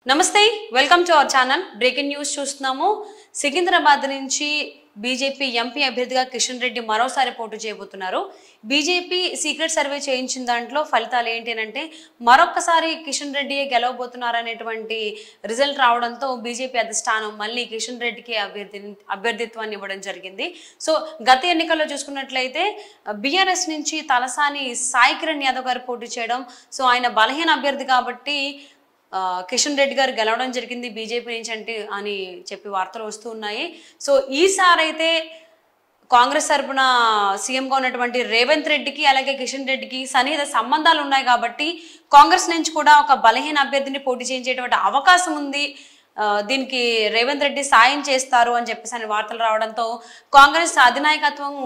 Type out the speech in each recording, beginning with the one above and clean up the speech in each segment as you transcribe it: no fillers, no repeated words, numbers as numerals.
నమస్తే welcome to our channel breaking news చూస్తున్నాము సికింద్రాబాద్ నుంచి బీజేపీ ఎంపీ అభ్యర్థిగా కిషన్ రెడ్డి మరోసారి పోటీ చేయబోతున్నారు బీజేపీ సీక్రెట్ సర్వే చేయించిన దాంట్లో ఫలితాలు ఏంటి అంటే మరొకసారి కిషన్ రెడ్డి గెలవబోతున్నారు అనేటువంటి రిజల్ట్ రావడంతో బీజేపీ అధిష్టానం మళ్ళీ కిషన్ రెడ్డికి అభ్యర్థిత్వాన్ని ఇవ్వడం జరిగింది సో గత ఎన్నికల్లో చూసుకున్నట్లయితే బీఆర్ఎస్ నుంచి తలసాని సాయి కిరణ్ యాదవ్ గారు పోటీ చేయడం సో ఆయన బలహీన అభ్యర్థి కాబట్టి కిషన్ రెడ్డి గారు గెలవడం జరిగింది బీజేపీ నుంచి అంటే అని చెప్పి వార్తలు వస్తూ ఉన్నాయి సో ఈసారి అయితే కాంగ్రెస్ తరపున సీఎంగా ఉన్నటువంటి రేవంత్ రెడ్డికి అలాగే కిషన్ రెడ్డికి సన్నిహిత సంబంధాలు ఉన్నాయి కాబట్టి కాంగ్రెస్ నుంచి కూడా ఒక బలహీన అభ్యర్థిని పోటీ చేయించేటువంటి అవకాశం ఉంది దీనికి రేవంత్ రెడ్డి సాయం చేస్తారు అని చెప్పేసి అని వార్తలు రావడంతో కాంగ్రెస్ అధినాయకత్వం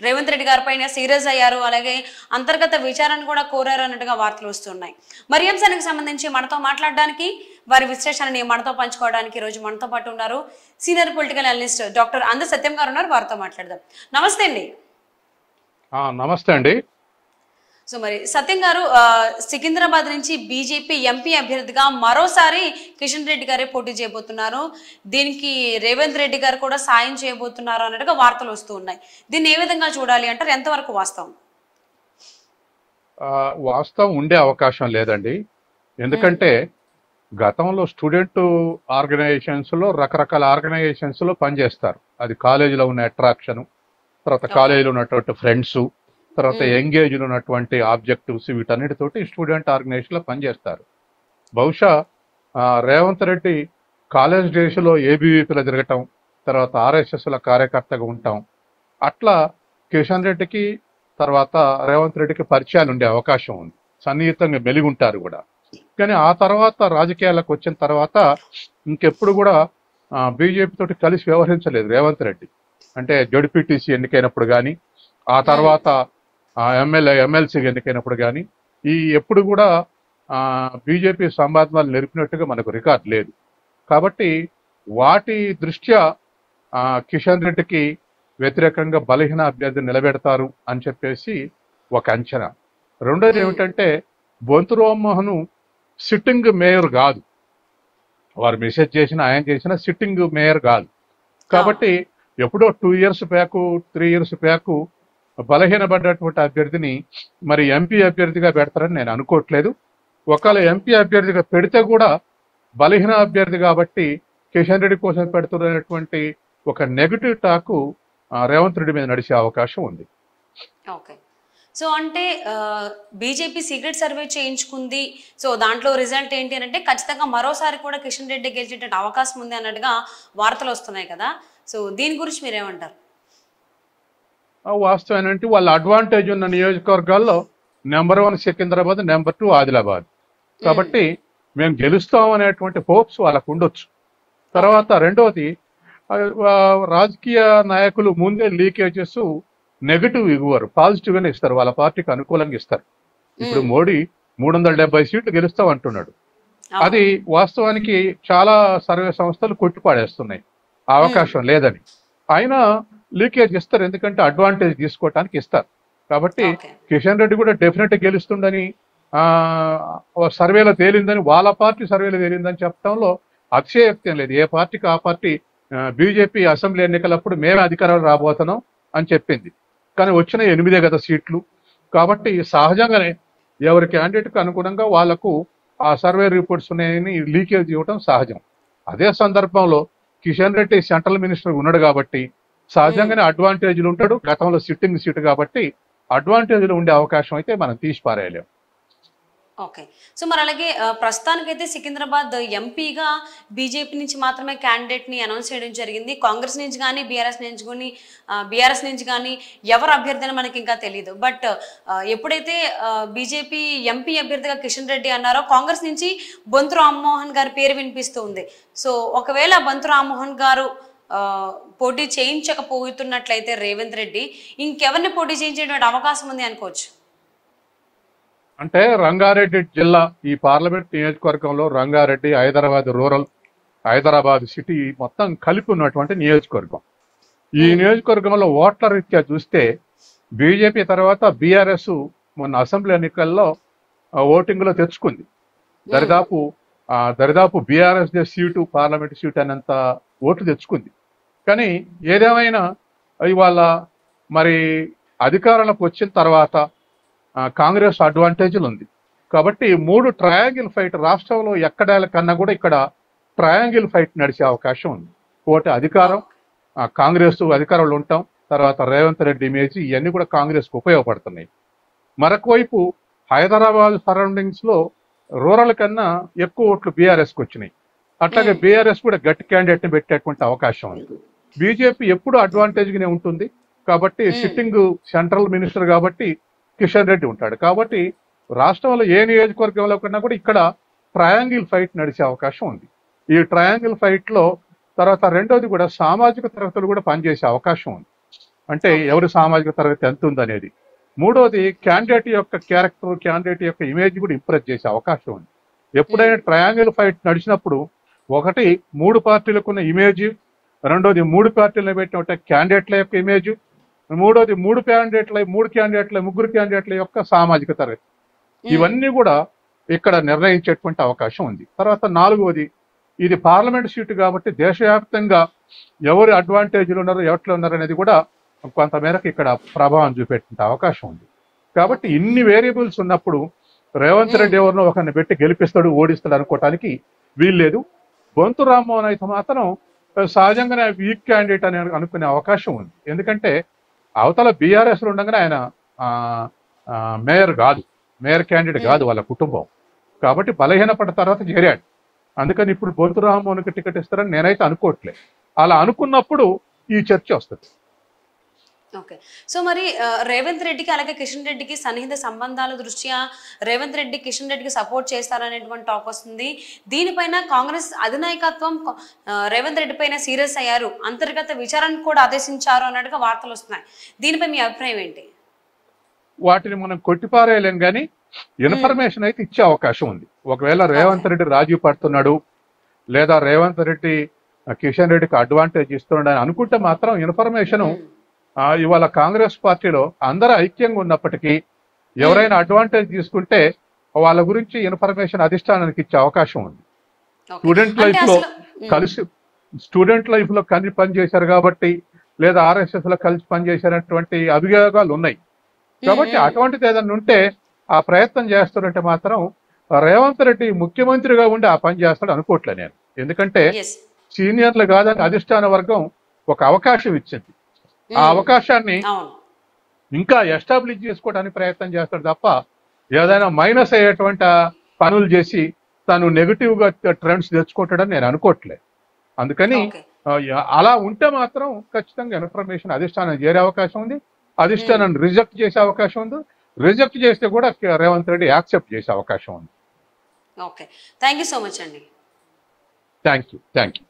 రేవంత్ రెడ్డి గారి పైన సీరియస్ అయ్యారు అలాగే అంతర్గత విచారణ కూడా కోరారు అన్నట్టుగా వార్తలు వస్తున్నాయి మరి అంశానికి సంబంధించి మనతో మాట్లాడడానికి వారి విశ్లేషణని మనతో పంచుకోవడానికి ఈ రోజు మనతో పాటు ఉన్నారు సీనియర్ పొలిటికల్ అనలిస్ట్ డాక్టర్ అంద సత్యం గారు ఉన్నారు వారితో మాట్లాడదాం నమస్తే అండి నమస్తే అండి సో మరి సత్యం గారు సికింద్రాబాద్ నుంచి బీజేపీ ఎంపీ అభ్యర్థిగా మరోసారి కిషన్ రెడ్డి గారే పోటీ చేయబోతున్నారు దీనికి రేవంత్ రెడ్డి గారు కూడా సాయం చేయబోతున్నారు అన్నట్టుగా వార్తలు వస్తూ ఉన్నాయి దీన్ని ఏ విధంగా చూడాలి అంటారు ఎంతవరకు వాస్తవం వాస్తవం ఉండే అవకాశం లేదండి ఎందుకంటే గతంలో స్టూడెంట్ ఆర్గనైజేషన్స్ లో రకరకాల ఆర్గనైజేషన్స్ లో పనిచేస్తారు అది కాలేజీలో ఉన్న అట్రాక్షన్ తర్వాత కాలేజీలో ఉన్నటువంటి ఫ్రెండ్స్ తర్వాత ఎంగేజ్ ఉన్నటువంటి ఆబ్జెక్టివ్స్ వీటన్నిటితోటి స్టూడెంట్ ఆర్గనైజేషన్ లో పనిచేస్తారు బహుశా రేవంత్ రెడ్డి కాలేజ్ డేస్ లో ఏబీవీపీలో తిరగటం తర్వాత ఆర్ఎస్ఎస్ లో కార్యకర్తగా ఉంటాం అట్లా కిషన్ రెడ్డికి తర్వాత రేవంత్ రెడ్డికి పరిచయాలు ఉండే అవకాశం ఉంది సన్నిహితంగా మెలిగి ఉంటారు కూడా కానీ ఆ తర్వాత రాజకీయాలకు వచ్చిన తర్వాత ఇంకెప్పుడు కూడా బీజేపీ తోటి కలిసి వ్యవహరించలేదు రేవంత్ రెడ్డి అంటే జడ్పీటీసీ ఎన్నికైనప్పుడు కానీ ఆ తర్వాత ఎమ్మెల్సీగా ఎన్నికైనప్పుడు కానీ ఎప్పుడు కూడా బీజేపీ సంవాదాలు నెరిపినట్టుగా మనకు రికార్డ్ లేదు కాబట్టి వాటి దృష్ట్యా కిషన్ రెడ్డికి వ్యతిరేకంగా బలహీన అభ్యర్థిని నిలబెడతారు అని చెప్పేసి ఒక అంచనా రెండోది ఏమిటంటే బొంతు రామ్మోహన్ సిట్టింగ్ మేయర్ కాదు వారు మెసేజ్ చేసిన ఆయన చేసిన సిట్టింగ్ మేయర్ కాదు కాబట్టి ఎప్పుడో 2 years బ్యాక్ 3 years బ్యాక్ బలహీనపడ్డటువంటి అభ్యర్థిని మరి ఎంపీ అభ్యర్థిగా పెడతారని నేను అనుకోవట్లేదు ఒకవేళ ఎంపీ అభ్యర్థిగా పెడితే కూడా బలహీన అభ్యర్థి కాబట్టి కిషన్ రెడ్డి కోసం పెడుతున్నటువంటి ఒక నెగటివ్ టాక్ రేవంత్ రెడ్డి మీద నడిచే అవకాశం ఉంది ఓకే సో అంటే బీజేపీ సీక్రెట్ సర్వే చేయించుకుంది సో దాంట్లో రిజల్ట్ ఏంటి అంటే ఖచ్చితంగా మరోసారి కూడా కిషన్ రెడ్డి గెలిచేట అవకాశం ఉంది అన్నట్టుగా వార్తలు వస్తున్నాయి కదా సో దీని గురించి మీరేమంటారు వాస్తవం ఏంటంటే వాళ్ళ అడ్వాంటేజ్ ఉన్న నియోజకవర్గాల్లో నెంబర్ 1 సికింద్రాబాద్ నెంబర్ 2 ఆదిలాబాద్ కాబట్టి మేము గెలుస్తాం అనేటువంటి హోప్స్ వాళ్ళకు ఉండొచ్చు తర్వాత రెండవది రాజకీయ నాయకులు ముందే లీకేజెస్ నెగటివ్ ఇవ్వరు పాజిటివ్ గానే ఇస్తారు వాళ్ళ పార్టీకి అనుకూలంగా ఇస్తారు ఇప్పుడు మోడీ 370 సీట్లు గెలుస్తాం అంటున్నాడు అది వాస్తవానికి చాలా సర్వే సంస్థలు కొట్టిపాడేస్తున్నాయి అవకాశం లేదని అయినా లీకేజ్ ఇస్తారు ఎందుకంటే అడ్వాంటేజ్ తీసుకోవటానికి ఇస్తారు కాబట్టి కిషన్ రెడ్డి కూడా డెఫినెట్ గెలుస్తుండని సర్వేలో తేలిందని వాళ్ళ పార్టీ సర్వేలో తేలిందని చెప్పడంలో అతిశయోక్తి లేదు ఏ పార్టీకి ఆ పార్టీ బీజేపీ అసెంబ్లీ ఎన్నికలప్పుడు మేమే అధికారంలో రాబోతున్నాం అని చెప్పింది కానీ వచ్చిన 8 గత సీట్లు కాబట్టి సహజంగానే ఎవరి క్యాండిడేట్కి అనుగుణంగా వాళ్లకు ఆ సర్వే రిపోర్ట్స్ ఉన్నాయని లీకేజ్ ఇవ్వడం సహజం అదే సందర్భంలో కిషన్ రెడ్డి సెంట్రల్ మినిస్టర్ ఉన్నాడు కాబట్టి సహజంగానే అడ్వాంటేజ్లు ఉంటాడు గతంలో సిట్టింగ్ సీట్ కాబట్టి అడ్వాంటేజ్లు ఉండే అవకాశం అయితే మనం తీసి పారేయలేం ఓకే సో మరి అలాగే ప్రస్తుతానికైతే సికింద్రాబాద్ ఎంపీగా బీజేపీ నుంచి మాత్రమే క్యాండిడేట్ ని అనౌన్స్ చేయడం జరిగింది కాంగ్రెస్ నుంచి కానీ బీఆర్ఎస్ నుంచి కానీ ఎవరు అభ్యర్థి అని మనకి ఇంకా తెలియదు బట్ ఎప్పుడైతే బీజేపీ ఎంపీ అభ్యర్థిగా కిషన్ రెడ్డి అన్నారో కాంగ్రెస్ నుంచి బొంతు రామ్మోహన్ గారి పేరు వినిపిస్తూ ఉంది సో ఒకవేళ బొంతు రామ్మోహన్ గారు పోటీ చేయించకపోతున్నట్లయితే రేవంత్ రెడ్డి ఇంకెవరిని పోటీ చేయించేటువంటి అవకాశం ఉంది అనుకోవచ్చు అంటే రంగారెడ్డి జిల్లా ఈ పార్లమెంట్ నియోజకవర్గంలో రంగారెడ్డి హైదరాబాద్ రూరల్ హైదరాబాద్ సిటీ మొత్తం కలిపి ఉన్నటువంటి నియోజకవర్గం ఈ నియోజకవర్గంలో ఓట్ల రీత్యా చూస్తే బీజేపీ తర్వాత బీఆర్ఎస్ మొన్న అసెంబ్లీ ఎన్నికల్లో ఓటింగ్ లో తెచ్చుకుంది దరిదాపు దరిదాపు బీఆర్ఎస్ సీటు పార్లమెంట్ సీటు అనేంత ఓట్లు తెచ్చుకుంది. కానీ ఏదేమైనా ఇవాళ మరి అధికారంలోకి వచ్చిన తర్వాత కాంగ్రెస్ అడ్వాంటేజ్లు ఉంది కాబట్టి 3 ట్రయాంగిల్ ఫైట్ రాష్ట్రంలో ఎక్కడ కన్నా కూడా ఇక్కడ ట్రయాంగిల్ ఫైట్ నడిచే అవకాశం ఉంది. ఒకటి అధికారం, కాంగ్రెస్ అధికారంలో ఉంటాం, తర్వాత రేవంత్ రెడ్డి ఇమేజ్, ఇవన్నీ కూడా కాంగ్రెస్కు ఉపయోగపడుతున్నాయి. మరొక వైపు హైదరాబాద్ సరౌండింగ్స్ లో రూరల్ కన్నా ఎక్కువ ఓట్లు బీఆర్ఎస్కి వచ్చినాయి. అట్లాగే బీఆర్ఎస్ కూడా గట్టి క్యాండిడేట్ ని పెట్టేటువంటి అవకాశం ఉంది. బీజేపీ ఎప్పుడు అడ్వాంటేజ్ గానే ఉంటుంది కాబట్టి సిట్టింగ్ సెంట్రల్ మినిస్టర్ కాబట్టి కిషన్ రెడ్డి ఉంటాడు. కాబట్టి రాష్ట్రంలో ఏ నియోజకవర్గంలో కన్నా కూడా ఇక్కడ ట్రయాంగిల్ ఫైట్ నడిచే అవకాశం ఉంది. ఈ ట్రయాంగిల్ ఫైట్ లో తర్వాత రెండోది కూడా సామాజిక తరగతులు కూడా పనిచేసే అవకాశం ఉంది. అంటే ఎవరి సామాజిక తరగతి ఎంత ఉందనేది. మూడోది క్యాండిడేట్ యొక్క క్యారెక్టర్, క్యాండిడేట్ యొక్క ఇమేజ్ కూడా ఇంప్రెస్ చేసే అవకాశం ఉంది. ఎప్పుడైనా ట్రయాంగిల్ ఫైట్ నడిచినప్పుడు ఒకటి 3 పార్టీలకు ఉన్న ఇమేజ్, రెండోది 3 పార్టీలను పెట్టిన క్యాండిడేట్ల యొక్క ఇమేజ్, మూడోది 3 క్యాండిడేట్ల ముగ్గురు క్యాండిడేట్ల యొక్క సామాజిక తరగతి, ఇవన్నీ కూడా ఇక్కడ నిర్ణయించేటువంటి అవకాశం ఉంది. తర్వాత నాలుగవది ఇది పార్లమెంట్ సీటు కాబట్టి దేశవ్యాప్తంగా ఎవరు అడ్వాంటేజ్లు ఉన్నారు, ఎవరిలో ఉన్నారు అనేది కూడా కొంతమేరకు ఇక్కడ ప్రభావం చూపెట్టే అవకాశం ఉంది. కాబట్టి ఇన్ని వేరియబుల్స్ ఉన్నప్పుడు రేవంత్ రెడ్డి ఎవరినో ఒకరిని పెట్టి గెలిపిస్తాడు, ఓడిస్తాడు అనుకోవటానికి వీల్లేదు. బొంతు రామ్మోహన్ అయితే మాత్రం సహజంగానే వీక్ క్యాండిడేట్ అని అనుకునే అవకాశం ఉంది. ఎందుకంటే అవతల బీఆర్ఎస్లో ఉండగానే ఆయన మేయర్ క్యాండిడేట్ కాదు వాళ్ళ కుటుంబం, కాబట్టి బలహీనపడ్డ తర్వాత చేరాడు. అందుకని ఇప్పుడు బొంతు రామ్మోహన్కి టికెట్ ఇస్తారని నేనైతే అనుకోవట్లేదు. అలా అనుకున్నప్పుడు ఈ చర్చ వస్తుంది. ఓకే, సో మరి రేవంత్ రెడ్డికి అలాగే కిషన్ రెడ్డికి సన్నిహిత సంబంధాల దృష్ట్యా రేవంత్ రెడ్డి కిషన్ రెడ్డికి సపోర్ట్ చేస్తారనేటువంటి టాక్ వస్తుంది. దీనిపైన కాంగ్రెస్ అధినాయకత్వం రేవంత్ రెడ్డి పైన సీరియస్ అయ్యారు, అంతర్గత విచారణ కూడా ఆదేశించారు అన్నట్టుగా వార్తలు వస్తున్నాయి. దీనిపై మీ అభిప్రాయం ఏంటి? వాటిని మనం కొట్టిపారేయలేం కానీ ఇన్ఫర్మేషన్ అయితే ఇచ్చే అవకాశం ఉంది. ఒకవేళ రేవంత్ రెడ్డి రాజీ పడుతున్నాడు లేదా రేవంత్ రెడ్డి కిషన్ రెడ్డికి అడ్వాంటేజ్ ఇస్తున్నాడు అని అనుకుంటే మాత్రం ఇన్ఫర్మేషన్ ఇవాళ కాంగ్రెస్ పార్టీలో అందరూ ఐక్యంగా ఉన్నప్పటికీ ఎవరైనా అడ్వాంటేజ్ తీసుకుంటే వాళ్ళ గురించి ఇన్ఫర్మేషన్ అధిష్టానానికి ఇచ్చే అవకాశం ఉంది. స్టూడెంట్ లైఫ్ లో కలిసి పనిచేశారు కాబట్టి లేదా ఆర్ఎస్ఎస్ లో కలిసి పనిచేశారటువంటి అభియోగాలు ఉన్నాయి. కాబట్టి అటువంటిది ఏదన్నా ఉంటే ఆ ప్రయత్నం చేస్తారంటే మాత్రం రేవంత్ రెడ్డి ముఖ్యమంత్రిగా ఉండి ఆ పని చేస్తాడు అనుకోవట్లే నేను. ఎందుకంటే సీనియర్లు కాదని అధిష్టాన వర్గం ఒక అవకాశం ఇచ్చింది. ఆ అవకాశాన్ని ఇంకా ఎస్టాబ్లిష్ చేసుకోవడానికి ప్రయత్నం చేస్తాడు తప్ప ఏదైనా మైనస్ అయ్యేటువంటి పనులు చేసి తను నెగిటివ్ గా ట్రెండ్స్ తెచ్చుకుంటాడని నేను అనుకోవట్లేదు. అందుకని అలా ఉంటే మాత్రం ఖచ్చితంగా ఇన్ఫర్మేషన్ అధిష్టానం చేరే అవకాశం ఉంది, అధిష్టానాన్ని రిజెక్ట్ చేసే అవకాశం ఉంది, రిజెక్ట్ చేస్తే కూడా రేవంత్ రెడ్డి యాక్సెప్ట్ చేసే అవకాశం ఉంది. Okay, thank you so much అండి. Thank you.